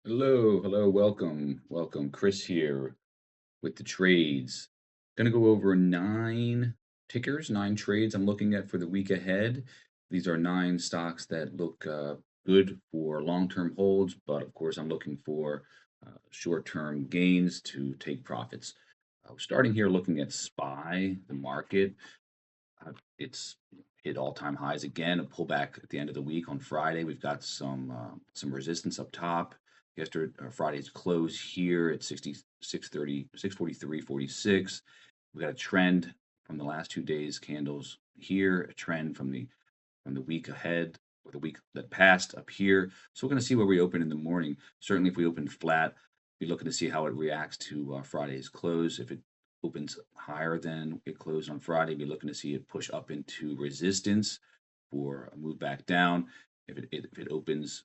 Hello, welcome. Chris here with the trades. Gonna go over 9 trades I'm looking at for the week ahead. These are 9 stocks that look good for long-term holds, but of course I'm looking for short-term gains to take profits. Starting here looking at SPY, the market. It's hit all-time highs again, a pullback at the end of the week on Friday. We've got some resistance up top. Yesterday, Friday's close here at 66.30, 643.46. We got a trend from the last 2 days candles here, a trend from the week ahead or the week that passed up here. So we're going to see where we open in the morning. Certainly, if we open flat, be looking to see how it reacts to Friday's close. If it opens higher than it closed on Friday, be looking to see it push up into resistance for a move back down. If it opens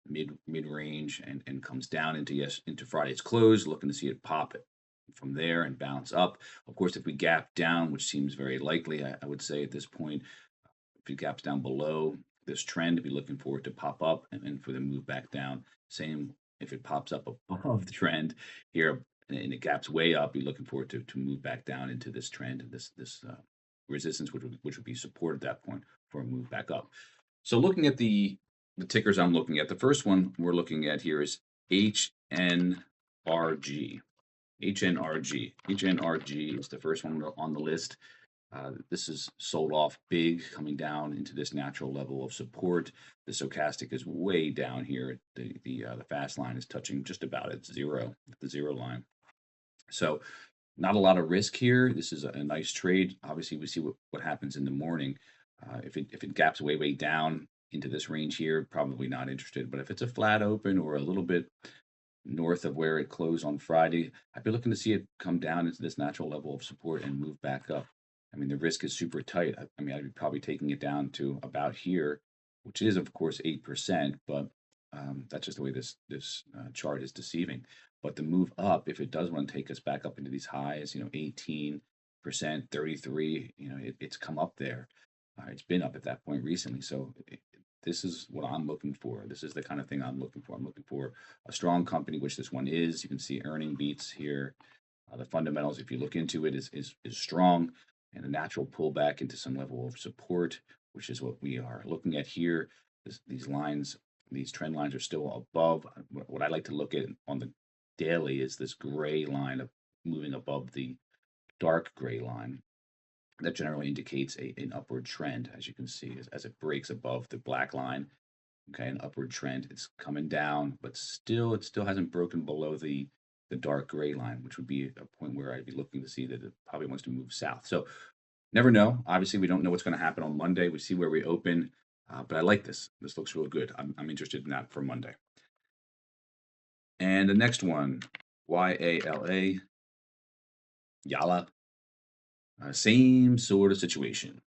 mid range and comes down into Friday's close, looking to see it pop it from there and bounce up. Of course, if we gap down, which seems very likely, I would say at this point, if it gaps down below this trend, be looking for it to pop up and for the move back down. Same if it pops up above the trend here and it gaps way up, be looking for it to move back down into this trend and this resistance, which would be support at that point for a move back up. So looking at the tickers I'm looking at, the first one we're looking at here is HNRG. HNRG. HNRG is the first one on the list. This is sold off big, coming down into this natural level of support. The stochastic is way down here. The fast line is touching just about at zero, at the zero line. So not a lot of risk here. This is a nice trade. Obviously, we see what happens in the morning. If it gaps way down into this range here, probably not interested. But if it's a flat open or a little bit north of where it closed on Friday, I'd be looking to see it come down into this natural level of support and move back up. I mean, the risk is super tight. I mean, I'd be probably taking it down to about here, which is of course 8%, but that's just the way this chart is deceiving. But the move up, if it does want to take us back up into these highs, 18%, 33, it's come up there. It's been up at that point recently. So this is what I'm looking for. This is the kind of thing I'm looking for. I'm looking for a strong company, which this one is. You can see earning beats here. The fundamentals, if you look into it, is strong, and a natural pullback into some level of support, which is what we are looking at here. These lines, these trend lines are still above. What I like to look at on the daily is this gray line of moving above the dark gray line. That generally indicates an upward trend, as you can see, as it breaks above the black line. Okay, an upward trend. It's coming down, but it still hasn't broken below the dark gray line, which would be a point where I'd be looking to see that it probably wants to move south. So never know. Obviously, we don't know what's going to happen on Monday. We see where we open, but I like this. This looks real good. I'm interested in that for Monday. And the next one, YALA, YALA, same sort of situation.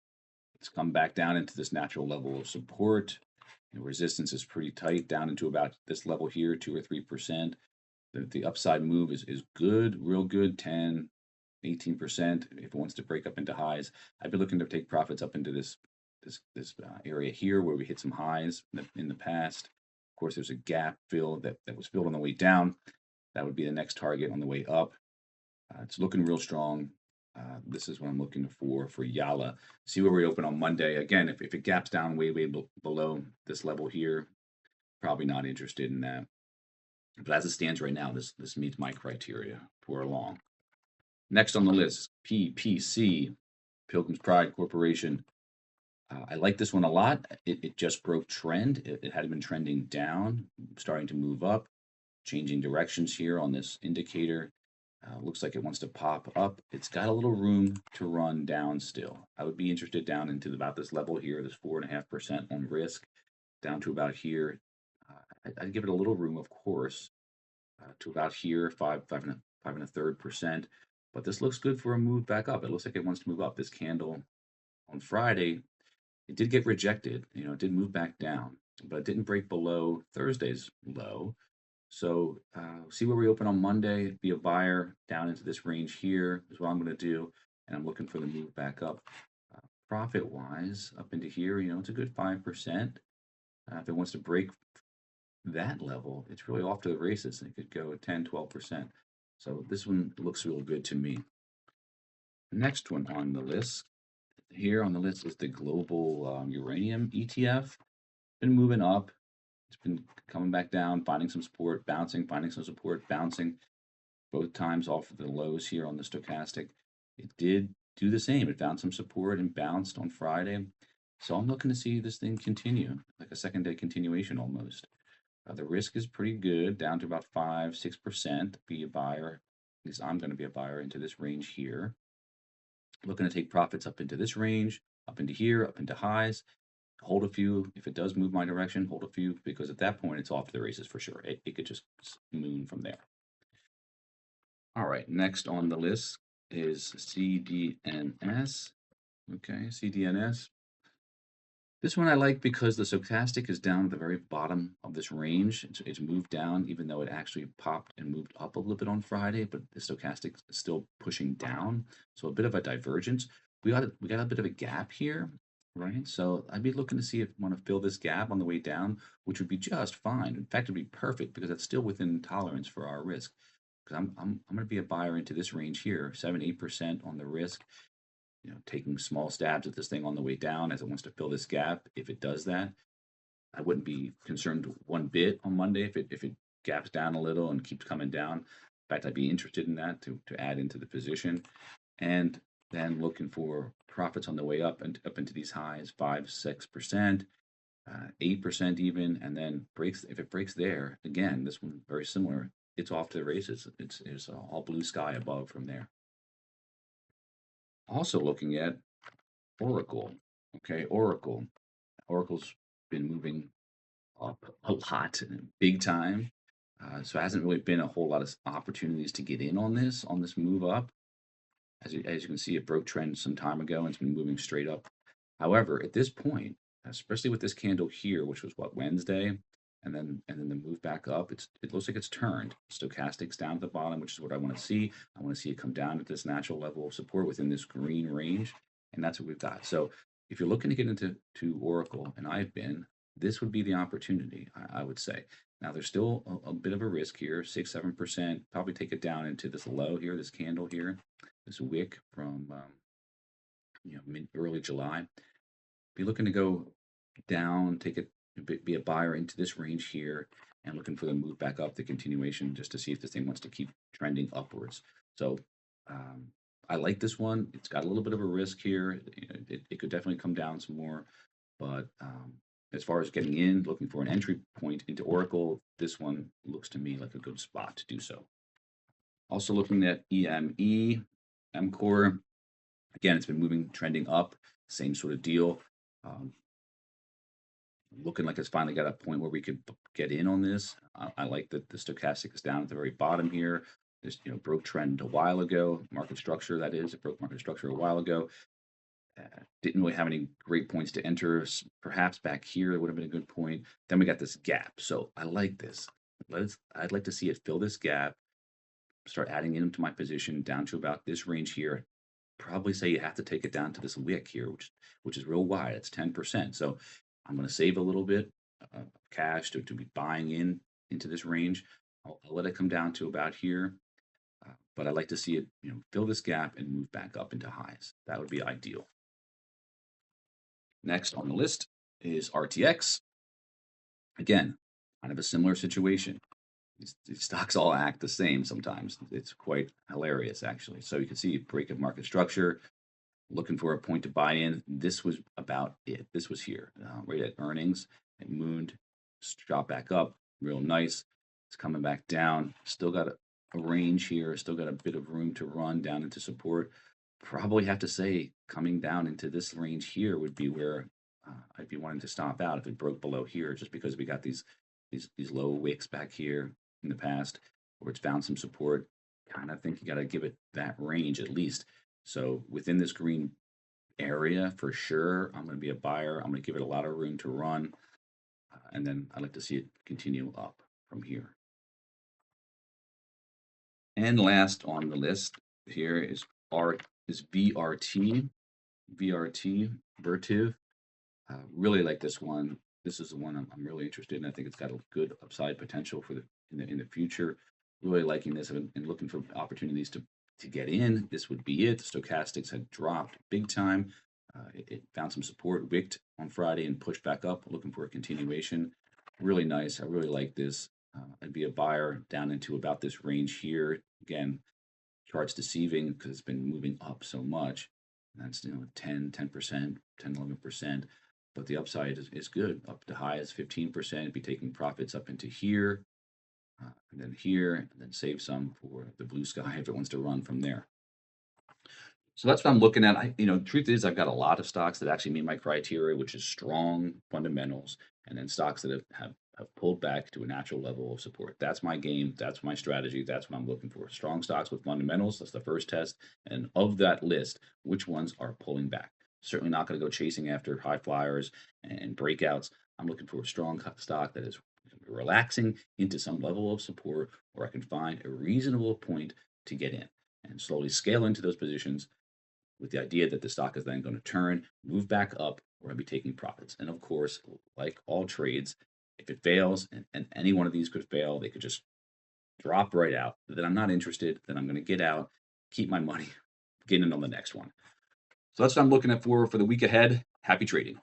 It's come back down into this natural level of support. Resistance is pretty tight down into about this level here, 2 or 3%. The upside move is good, real good, 10, 18%. If it wants to break up into highs, I'd be looking to take profits up into this area here where we hit some highs in the past. Of course, there's a gap fill that was filled on the way down. That would be the next target on the way up. It's looking real strong. This is what I'm looking for YALA. See where we open on Monday. Again, if it gaps down way below this level here, probably not interested in that. But as it stands right now, this meets my criteria for a long. Next on the list, PPC, Pilgrim's Pride Corporation. I like this one a lot. It just broke trend. It had been trending down, starting to move up, changing directions here on this indicator. Looks like it wants to pop up. It's got a little room to run down still. I would be interested down into about this level here, this 4.5% on risk, down to about here. I'd give it a little room, of course, to about here, 5.3%. But this looks good for a move back up. It looks like it wants to move up. This candle on Friday, it did get rejected. It did move back down, but it didn't break below Thursday's low. So see where we open on Monday, be a buyer down into this range here is what I'm going to do. And I'm looking for the move back up. Profit-wise, up into here, it's a good 5%. If it wants to break that level, it's really off to the races. It could go 10, 12%. So this one looks real good to me. Next one on the list here on the list is the global uranium ETF. Been moving up. It's been coming back down, finding some support, bouncing, finding some support, bouncing. Both times off of the lows here on the stochastic. It did do the same. It found some support and bounced on Friday. So I'm looking to see this thing continue, like a second day continuation almost. The risk is pretty good, down to about 5-6%. Be a buyer. At least I'm going to be a buyer into this range here. Looking to take profits up into this range, up into here, up into highs. Hold a few. If it does move my direction, hold a few, because at that point it's off to the races for sure. It could just moon from there. All right, next on the list is CDNS. Okay, CDNS. This one I like because the stochastic is down at the very bottom of this range. It's moved down, even though it actually popped and moved up a little bit on Friday, but the stochastic is still pushing down. So a bit of a divergence. We got a bit of a gap here, right? So I'd be looking to see if I want to fill this gap on the way down, which would be just fine. In fact, it'd be perfect because it's still within tolerance for our risk. Because I'm going to be a buyer into this range here, 7-8% on the risk. Taking small stabs at this thing on the way down as it wants to fill this gap. If it does that, I wouldn't be concerned one bit on Monday if it gaps down a little and keeps coming down. In fact, I'd be interested in that to add into the position, and then looking for profits on the way up and up into these highs, 5-6%, 8% even, and then breaks. If it breaks there again, this one very similar. It's off to the races. It's all blue sky above from there. Also looking at Oracle. Okay, Oracle's been moving up a lot, big time. So it hasn't really been a whole lot of opportunities to get in on this move up. As you can see, it broke trend some time ago and it's been moving straight up. However, at this point, especially with this candle here, which was what, Wednesday, and then the move back up, it looks like it's turned. Stochastic's down at the bottom, which is what I want to see. I want to see it come down at this natural level of support within this green range, and that's what we've got. So if you're looking to get into Oracle, and I've been, this would be the opportunity, I would say. Now there's still a bit of a risk here, 6-7%. Probably take it down into this low here, this candle here, this wick from early July. Be looking to go down, take it, be a buyer into this range here, and looking for the move back up, the continuation, just to see if this thing wants to keep trending upwards. So I like this one. It's got a little bit of a risk here. It could definitely come down some more, but as far as getting in, looking for an entry point into Oracle, this one looks to me like a good spot to do so. Also looking at EME, MCore. Again, it's been moving, trending up, same sort of deal. Looking like it's finally got a point where we could get in on this. I like that the stochastic is down at the very bottom here. This broke trend a while ago. Market structure, that is, it broke market structure a while ago. Didn't really have any great points to enter. Perhaps back here it would have been a good point. Then we got this gap. So I like this. I'd like to see it fill this gap, start adding into my position down to about this range here. Probably say you have to take it down to this wick here, which is real wide. It's 10%. So I'm going to save a little bit of cash to be buying into this range. I'll let it come down to about here, but I'd like to see it fill this gap and move back up into highs. That would be ideal. Next on the list is RTX. Again, kind of a similar situation. These stocks all act the same sometimes. It's quite hilarious, actually. So you can see break of market structure, looking for a point to buy in. This was about it. This was here, right at earnings. It mooned, dropped back up, real nice. It's coming back down. Still got a range here. Still got a bit of room to run down into support. Probably have to say coming down into this range here would be where I'd be wanting to stop out if it broke below here, just because we got these low wicks back here in the past where it's found some support. Kind of think you got to give it that range at least. So within this green area, for sure, I'm going to be a buyer. I'm going to give it a lot of room to run. And then I'd like to see it continue up from here. And last on the list here is VRT, Vertiv. Really like this one. This is the one I'm really interested in. I think it's got a good upside potential for the future. Really liking this and looking for opportunities to get in. This would be it. The stochastics had dropped big time. It found some support, wicked on Friday and pushed back up, looking for a continuation. Really nice. I really like this. I'd be a buyer down into about this range here. Again, chart's deceiving because it's been moving up so much. And that's 10%, 11%. But the upside is good. Up to high is 15%. Be taking profits up into here, and then save some for the blue sky if it wants to run from there. So that's what I'm looking at. Truth is, I've got a lot of stocks that actually meet my criteria, which is strong fundamentals, and then stocks that have pulled back to a natural level of support. That's my game. That's my strategy. That's what I'm looking for. Strong stocks with fundamentals. That's the first test. And of that list, which ones are pulling back? Certainly not going to go chasing after high flyers and breakouts. I'm looking for a strong stock that is relaxing into some level of support, where I can find a reasonable point to get in and slowly scale into those positions with the idea that the stock is then going to turn, move back up, or I'll be taking profits. And of course, like all trades, if it fails, and any one of these could fail, they could just drop right out. Then I'm not interested. Then I'm going to get out, keep my money, get in on the next one. So that's what I'm looking at for the week ahead. Happy trading.